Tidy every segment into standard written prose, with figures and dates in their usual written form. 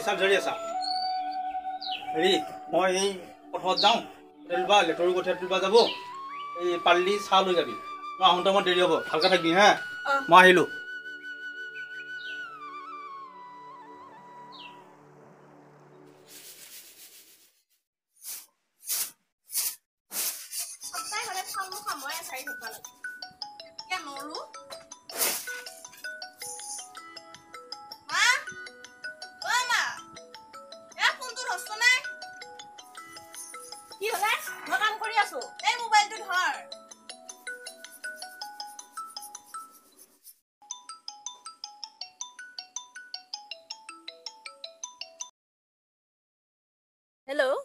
হিচাপ ধৰি আছা হেৰি মই এই পথত যাওঁ তুলিবা লেটৰু কঠীয়া তুলিবা যাব এই পাল্লি চাহ লৈ যাবি মই আহোঁতে মই দেৰি হ'ব ভালকৈ থাকিবি হা মই আহিলোঁ হেল্ল'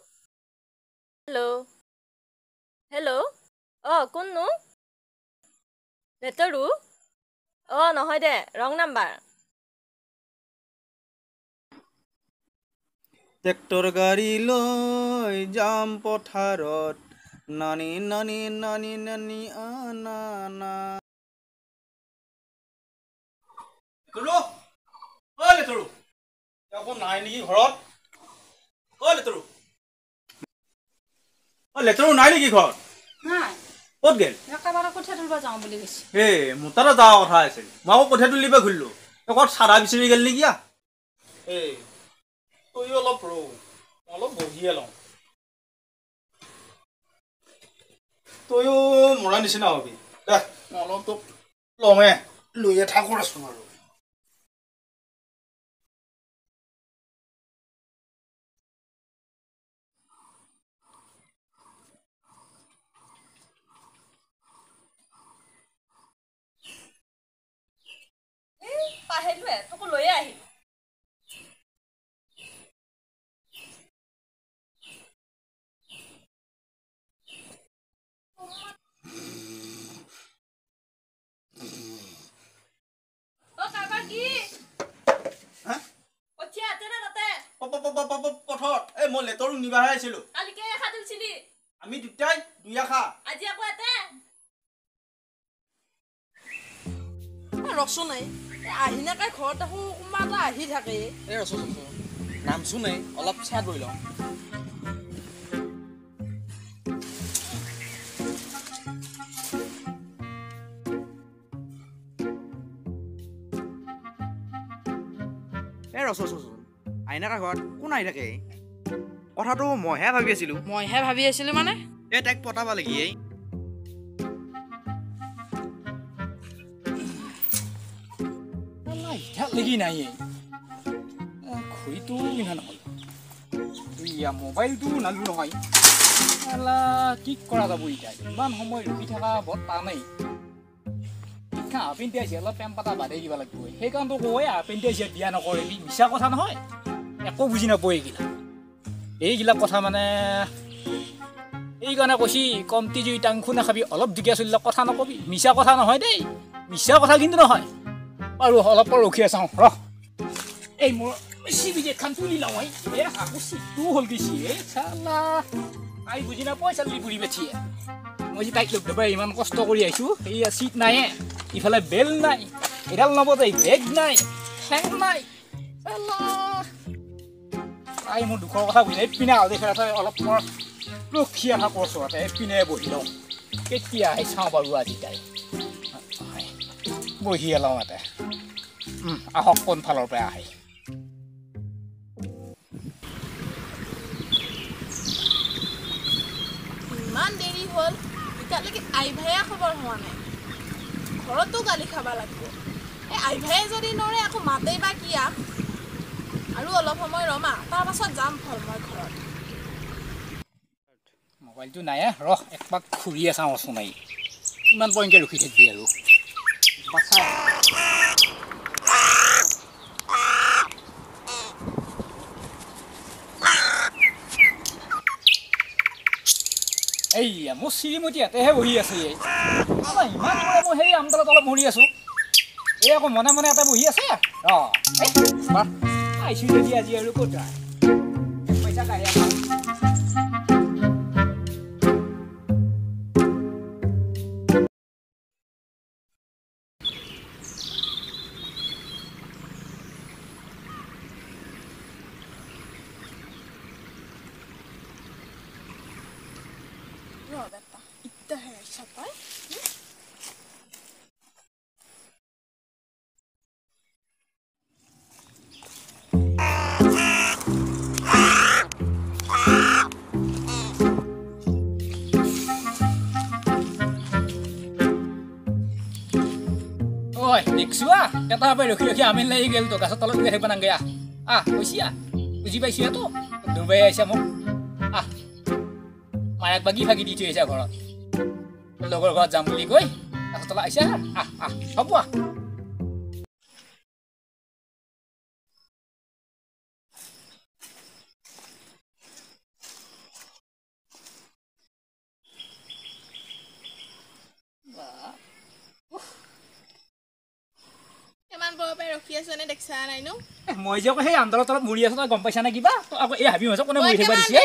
হেল্ল' হেল্ল' কোননো লেটৰু নহয় দে ৰং নাম্বাৰ ট্ৰেক্টৰ গাড়ী লৈ যাম পথাৰত নানি নানি নানি নানি আনা না লেটৰু লেটৰু আকৌ নাই নেকি ঘৰত লেটৰু লেটৰু নাই নেকি ঘৰত নাই ক'ত গেল একেবাৰে কঠীয়া তুলিব যাওঁ বুলি কৈছে মোৰ তাতে যোৱা কথা আছিল মই আকৌ কঠীয়া তুলিব ঘূৰিলোঁ ক'ত চাদা বিচাৰি গেল নেকি তইও অলপ ৰ অলপ বহিয়ে লওঁ তইও মৰা নিচিনা হবি দে মই অলপ তোক লওঁৱে লৈয়ে থাকোঁ আছোঁ আৰু পাহেলোৱে তোকো লৈয়ে আহিল কাৰোবাৰ কি কঠীয়া আছে নে তাতে পথত এই মই লেটৰু নিবাহে আহিছিলোঁ কালিকে এখা তুলছিলি আমি দুটাই দুই আশা আজি আকৌ এতে ৰচোন নাই আহিনাকে ঘৰত দেখোন কোনোবা এটা আহি থাকে এই ৰচোন নামচোন নাই অলপ চাহ কৰি লওঁ এই ৰচোন আইনাকা ঘৰত কোন আহি থাকে কথাটো মইহে ভাবি আছিলোঁ মানে এই তাইক পতাবা লাগি লাগি নাই ঘড়ীটো পিন্ধা নহ'ল মোবাইলটো নালো নহয় কি কৰা যাব এতিয়া ইমান সময় ৰখি থকা বৰ টানেই পিন্ধি আহিছে অলপ পেম পাতা বাদেই দিব লাগিব সেইকাৰণেতো কয় পিন্ধি আহিছে বিয়া নকৰিবি মিছা কথা নহয় একো বুজি নাপায় এইগিলা কথা মানে এইকাৰণে কৈছি কমটি জুই টাংখু নাখাবি অলপ দিগীয়া চলিলে কথা নকবি মিছা কথা নহয় দেই মিছা কথা কিন্তু নহয় আৰু অলপ ৰখি চাওঁ ৰহ এই মোৰ চিবি যেখান তুলি লওঁ আকৌ চিটটোও হ'ল গৈছি চালা তাই বুজি নাপায় চালি বুঢ়ী বেঠিয়ে মই যে তাইক লগ ধৰিবা ইমান কষ্ট কৰি আহিছোঁ এইয়া চিট নাইয়ে ইফালে বেল নাই এডাল নবজাই বেগ নাই ঠেং নাই তাই মোৰ দুখৰ কথা বুজাই পিনে দেখে অলপ মোৰ ৰখি অহা কৰচতে পিনে বহি লওঁ কেতিয়া আহি চাওঁ বাৰু আজি তাই বহিয়ে লওঁ ইয়াতে আহক কোনফালৰ পৰা আহে ইমান দেৰি হ'ল এতিয়ালৈকে আই ভাইয়া খবৰ হোৱা নাই ঘৰতো গালি খাব লাগিব এই আই ভাইয়ে যদি নৰে আকৌ মাতেই বা কি আৰু অলপ সময় ৰমা তাৰ পাছত যাম ফল মই ঘৰত মোবাইলটো নাই ৰহ একপাক ঘূৰিয়ে চাওঁচোন নাই ইমান পইণ্টকে ৰখি থাকিবি আৰু এইয়া মোৰ শ্ৰীমতী ইয়াতেহে বহি আছে ইমান মই সেই আমডালত অলপ মৰি আছোঁ এই আকৌ মনে মনে এটা বহি আছে আহিছোঁ যদি আজি আৰু ক'ত পইচা কাঢ়ি বেটা ইত্যাহে আইছা তই ঐ দেখছো এটা পাই ৰখি ৰখি আমিন লাগি গেল তো গাছৰ তলত গৈ থাকিব নাংগে কৈছি বুজি পাইছো তো ডুবাই আহিছা মোক মায়াক বাগি ভাগি দি থৈ আহিছা ঘৰত লগৰ ঘৰত যাম বুলি কৈ গাছৰ তলত আহিছা হ'ব ৰখি আছো নে দেখছা নাই নো মই যে সেই আন্দোলনৰ তলত মৰি আছো তই গম পাইছা নে কিবা আকৌ এই হাবি মাছ কোনে মৰি থাকিব দিছে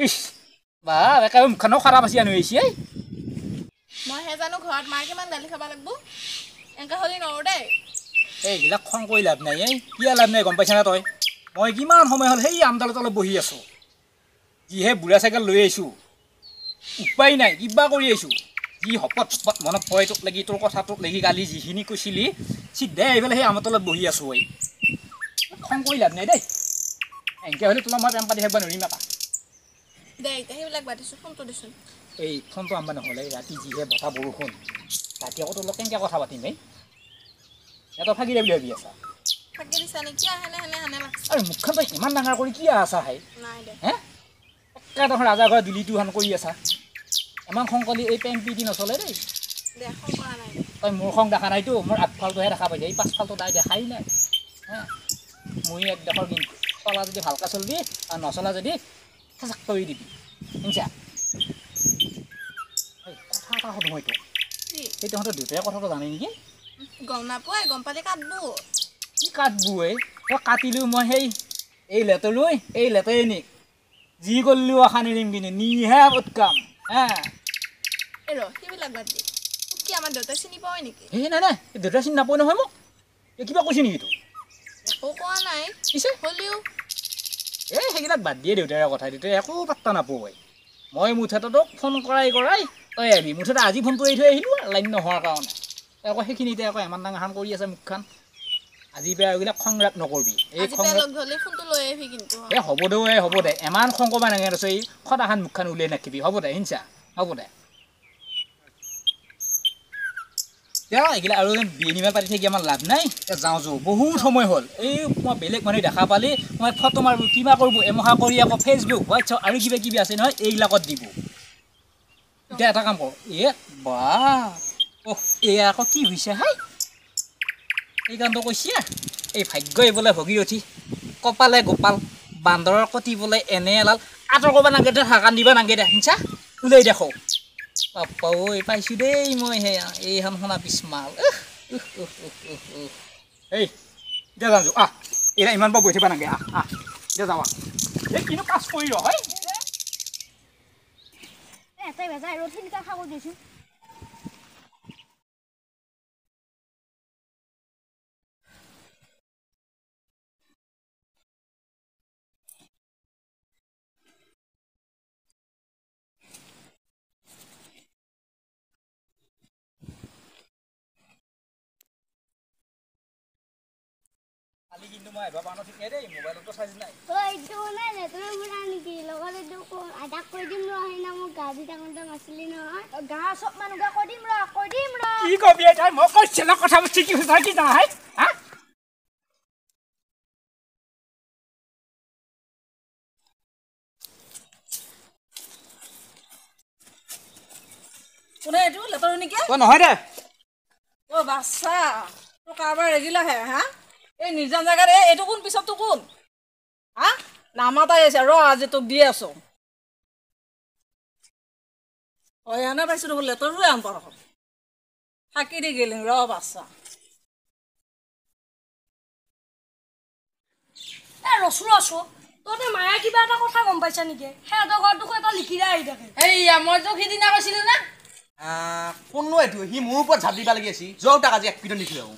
ইছ বা একেবাৰে মুখখনো খাৰাপ আছে আনি আহিছে মই হে জানো ঘৰত মাৰ কিমান গালি খাব লাগব এনেকা হলি নৰো দেই এইবিলাক খং কৰি লাভ নাই কিয় লাভ নাই গম পাইছা না তই মই কিমান সময় হ'ল সেই আন্দোলনৰ তলত বহি আছো যিহে বুঢ়া চাইকেল লৈ আহিছো উপায় নাই কিবা কৰি আহিছো যি হপত হপত মনত পৰে তোক লাগি তোৰ কথাটোক লাগি গালি যিখিনি কৈছিলি চিধাই আহি পেলাই সেই আমাৰ তলত বহি আছো খং কৰি লাভ নাই দেই এনেকৈ হ'লে তোমাক মই প্ৰেম পাতি থাকিব নোৱাৰিম এটা দে এতিয়া সেইবিলাক বাতিছোঁ ফোনটো দিচোন এই ফোনটো আনিব নহ'লে ৰাতি যিহে বতাহ বৰষুণ ৰাতি আকৌ তোৰ লগত কেনেকৈ কথা পাতিম সিহঁতৰ ফাঁকিৰে বুলি ভাবি আছা ফাঁকি দিছা নেকি হেনে আৰু মুখখন তই ইমান ডাঙৰ কৰি কি আছা নাই দে একেডোখৰ ৰাজা ঘৰ দিলিটোহান কৰি আছা ইমান খং কৰি এই প্ৰেম প্ৰীতি নচলে দেই দে খং কৰা নাই তই মোৰ খং দেখা নাইতো মোৰ আগফালটোহে দেখা পাইছে এই পাছফালটো তাই দেখাই নাই মই একডোখৰ কিন্তু চলা যদি ভালকৈ চলিবি আৰু নচলা যদি চাক কৰি দিবি শুনিছা কথা এটা সুধো মইতো সেই তহঁতৰ দুটাই কথাটো জানে নেকি গম নাপায় গম পালে কাটবো কি কাটবো তই কাটিলোঁ মই সেই এই লেটলৈ এই লেটে নি যি কৰিলোঁ আশা নিৰিম কিনে নিহে উৎকাম সেইবিলাক বাদ দি কি আমাৰ দেউতাই চিনি পায় নেকি এই নাই দেউতাই চিনি নাপায় নহয় মোক কিবা কৈছে নেকি তোক একো কোৱা নাই পিছে হ'লেও এই সেইবিলাক বাদ দিয়ে দেউতাৰে কথা দেউতাই একো পাত্তা নাপায় মই মুঠতে তোক ফোন কৰাই তই আহিবি মুঠতে আজি ফোনটো এৰি থৈ আহিলোঁ লাইন নোহোৱাৰ কাৰণে তই আকৌ সেইখিনিতে আকৌ ইমান ডাঙৰ খান কৰি আছে মুখখন আজি বেয়া এইবিলাক খং ৰাগ নকৰিবি এই খং এই হ'ব দে ইমান খং কৰিব নালাগে ৰচোন এই সদাখান মুখখন উলিয়াই নাখিবি হ'ব দে হিংসা হ'ব দে এইগিলা আৰু বিয়ে নিমাল পাতি থাকি আমাৰ লাভ নাই যাওঁ বহুত সময় হ'ল এই মই বেলেগ মানুহ দেখা পালে মই ফটো মাৰিব কিবা কৰিব এমহা কৰি আকৌ ফেচবুক হোৱাটছআপ আৰু কিবা কিবি আছে নহয় এইবিলাকত দিব এতিয়া এটা কাম কৰ এই আকৌ কি হৈছে এই গানটো কৈছে এই ভাগ্যই বোলে ভগীৰথী কপালে গোপাল বান্দৰৰ কটি বোলে এনে এলাল আঁতৰ কৰিব নাগে দে হাকান দিব নাগে দে হিংসা ওলাই দেখো পাপা ঐ পাইছোঁ দেই মই সেয়া এইখন শুনা পিছমাল এই এতিয়া যাওঁ এতিয়া ইমান পৰা বহি থাকিব নাগে এতিয়া যাওঁ এই কিনো কাজ কৰি হয় তই বেজাৰ ৰ'দ তিনিটা খাব দিছোঁ কালি কিন্তু মই আহিব পৰা ঠিক নাই দেই মোবাইলতো চাৰ্জ নাই এইটো নাই নেটৰ পৰা নেকি লগত এইটো আদাক কৈ দিম সেইদিনা মোক গা দি থাকোঁতে নাছিলি নহয় গা চব মানুহকে কৈ দিম কি কবি তাই মই কৈছিলো কথা পাতি কি হৈছে কি নহয় কোনে এইটো লেটৰ নেকি নহয় দে বাচ্চা তোৰ কাৰোবাৰ ৰেগিলাহে এই নিৰ্জন জেগাত এইটো কোন পিছতটো কোন নামাতাই আছে আজি তোক দি আছো এনে পাইছো দেখোন লেটৰো আন পাৰ থাকি দি গেলি বাচ্চা ৰচো তহঁতে মায়ে কিবা এটা কথা গম পাইছা নেকি সিহঁতৰ ঘৰত দেখোন এটা লিখিৰাই আহি থাকে মই তোক সিদিনা কৈছিলো না কোননো এইটো সি মোৰ ওপৰত ঝাপ দিবা লাগি আছে যাওক তাক আজি এক পিটন লিখি আহোঁ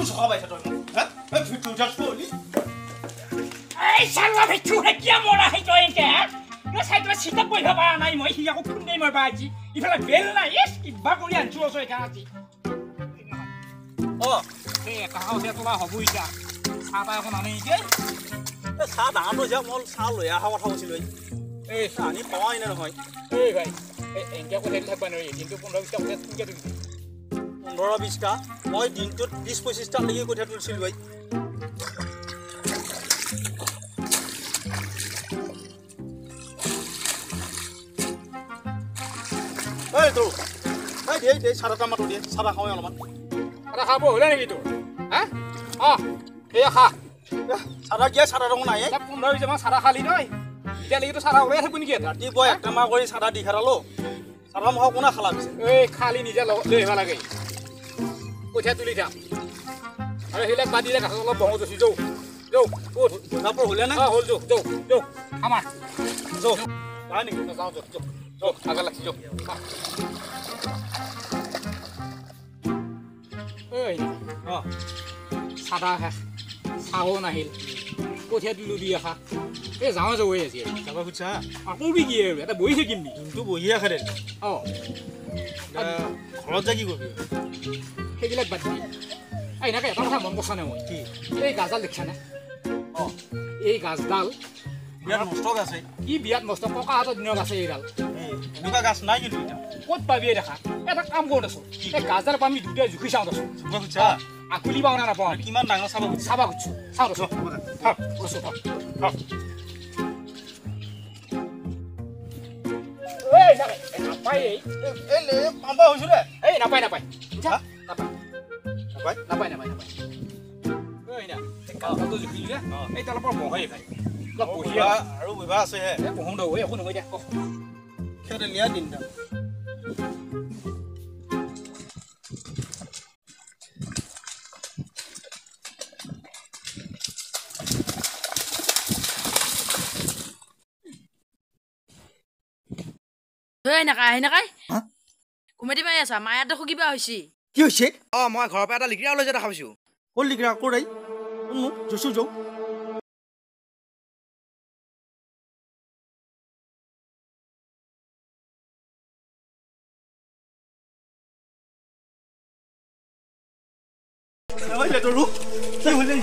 চকা পাইছা তই হা ভিতু উঠাছ পলি এই চালুৱা ভিতু হেকিয়া মৰা হে তই একে এই চাইটো চিটা বহিব পৰা নাই মই সি আকৌ খুন্দেই মই বাজি ইফালে বেল নাই এস কিবা কৰি আনছো আছে এটা আজি অ এই কাহাও সে তোলা হ'ব ইটা চাহ এখন আনি যে চাহ ডাঙৰ লৈ যা মই চাহ লৈ অহা কথা কৈছিলো এই আনি পাৱাই নে নহয় এই ভাই এনেকৈ কথা থাকিব নোৱাৰি কিন্তু 15-20টা কথা তুমিকে তুলিছে 15-20টা মই দিনটোত 20-25টা লৈকে কঠীয়া তুলিছিলো ভাই এই তোৰ এই দে চাৰা টামাটো দিয়ে চাৰা খাওঁ অলপমান চাৰা খাব হ'লে নেকি তোৰ হা অঁ সেয়া খা চাৰা দিয়া চাৰা ৰং নাই 15-20 মান চাৰা খালি নহয় এতিয়ালৈকেতো চাৰা ওলাই থাকিব নেকি এটা ৰাতিপুৱা একটামা কৰি চাৰা দি খাৰালো চাৰা মহা কোনে খালা পিছে এই খালি নিজে লৈ আহিব লাগে কঠীয়া তুলি থাক আৰু সেইবিলাক বাদ দিলে গাছত অলপ বহো যচি যৌ ক'ত পইচাবোৰ হ'লে নে অঁ হ'ল যৌ আমাৰ যৌ যায় নেকি যাওঁ যৌ আগত লাগছি যৌ ঐ অঁ চাদা শেষ চাহো নাহিল কঠীয়া তুলো দি আহা এই যাওঁ আজি যাব খুজিছা আকৌ বি কি আৰু এটা বহি থাকিম নি দিনটো বহিয়ে খাৰে অঁ ঘৰত যায় কি কৰিবি সেইবিলাক বাদ দি এনেকৈ এটা কথা মন বচা নাই মই কি এই গাজডাল দেখিছানে অঁ এই গাছডাল বিৰাট নষ্ট আছে কি বিয়াত মস্ত ককা হাতৰ দিনত আছে এইডাল এনেকুৱা গাছ নাই কিন্তু এতিয়া ক'ত পাবি দেখা এটা কাম কৰোঁ দেচোন এই গাছডাল পামি দুটাই জুখি চাওঁ দেচোন চাব খুজিছা আকুলি পাওঁ নে নাপাওঁ আমি কিমান ডাঙৰ চাব খুজিছা চাবা খুজিছোঁ চাওঁ দেচোন নাপায় পাম্পা হৈছোঁ দে এই নাপায় হা? নাপায় গাছডালটো জুখিলি যে এই তাৰ পৰা বহে ভাই অলপ বহি আৰু বহিবা আছে হে বহোঁ দে একো নহয় দে সিহঁতে লিয়া দিনটা নাকাই কুমেটি মাৰি আছা মায়াত দেখো কিবা হৈছে কি হৈছে মই ঘৰৰ পৰা এটা লিগিৰা লৈ যোৱা দেখা পাইছোঁ ক'ত লিখিৰা ক'ত আহি মোক জুচু যাওঁ লেটৰু কি হ'লে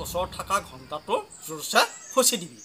বছৰ থকা ঘণ্টাটো জোৰছে ফচি দিবি